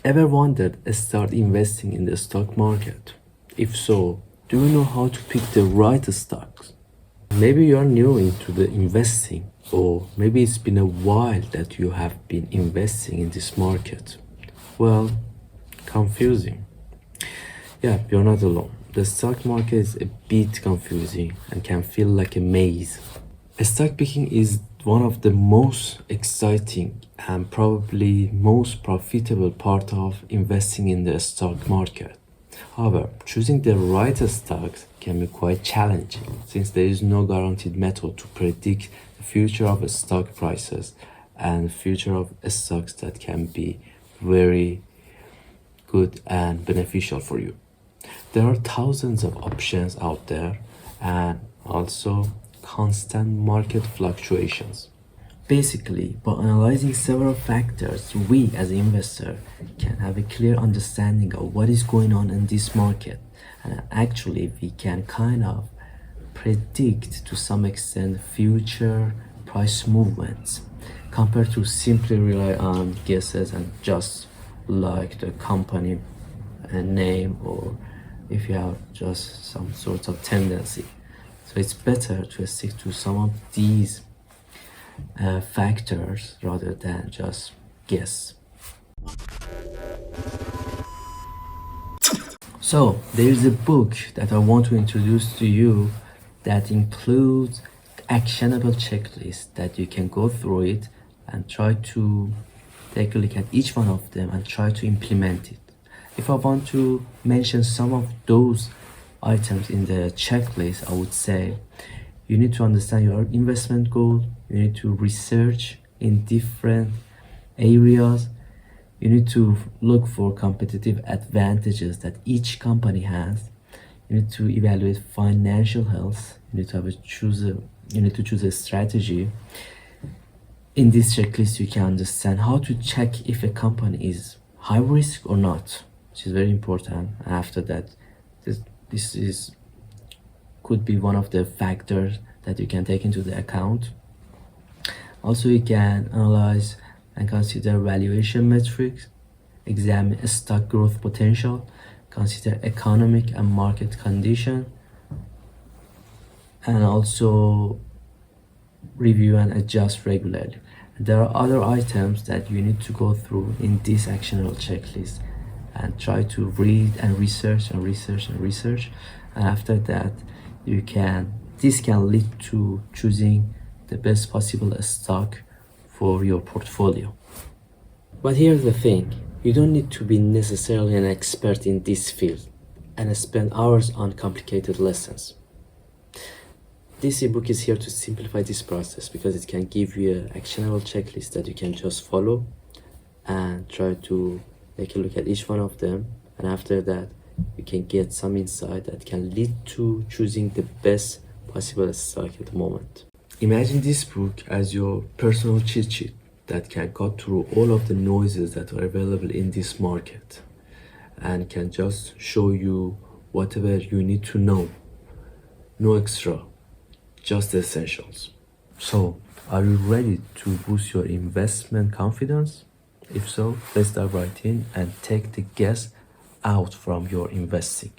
Ever wondered start investing in the stock market? If so, do you know how to pick the right stocks? Maybe you are new into the investing, or maybe it's been a while that you have been investing in this market. Well, confusing. Yeah, you're not alone. The stock market is a bit confusing and can feel like a maze. Stock picking is one of the most exciting and probably most profitable part of investing in the stock market. However, choosing the right stocks can be quite challenging since there is no guaranteed method to predict the future of stock prices and future of stocks that can be very good and beneficial for you. There are thousands of options out there and also constant market fluctuations. Basically, by analyzing several factors, we as investors can have a clear understanding of what is going on in this market. And actually, we can kind of predict to some extent future price movements compared to simply rely on guesses and just like the company and name, or if you have just some sort of tendency. So it's better to stick to some of these factors rather than just guess. So there is a book that I want to introduce to you that includes actionable checklist that you can go through it and try to take a look at each one of them and try to implement it. If I want to mention some of those items in the checklist, I would say you need to understand your investment goal, you need to research in different areas, you need to look for competitive advantages that each company has, you need to evaluate financial health, you need to choose a strategy. In this checklist you can understand how to check if a company is high risk or not, which is very important. After that, this could be one of the factors that you can take into the account. Also, you can analyze and consider valuation metrics, examine stock growth potential, consider economic and market condition, and also review and adjust regularly. There are other items that you need to go through in this actionable checklist and try to read and research and research and research. And after that, this can lead to choosing the best possible stock for your portfolio. But here's the thing, you don't need to be necessarily an expert in this field and spend hours on complicated lessons. This ebook is here to simplify this process because it can give you an actionable checklist that you can just follow and try to take a look at each one of them, and after that you can get some insight that can lead to choosing the best possible stock at the moment. Imagine this book as your personal cheat sheet that can cut through all of the noises that are available in this market and can just show you whatever you need to know. No extra, just the essentials. So, are you ready to boost your investment confidence? If so, let's dive right in and take the guess out from your investing.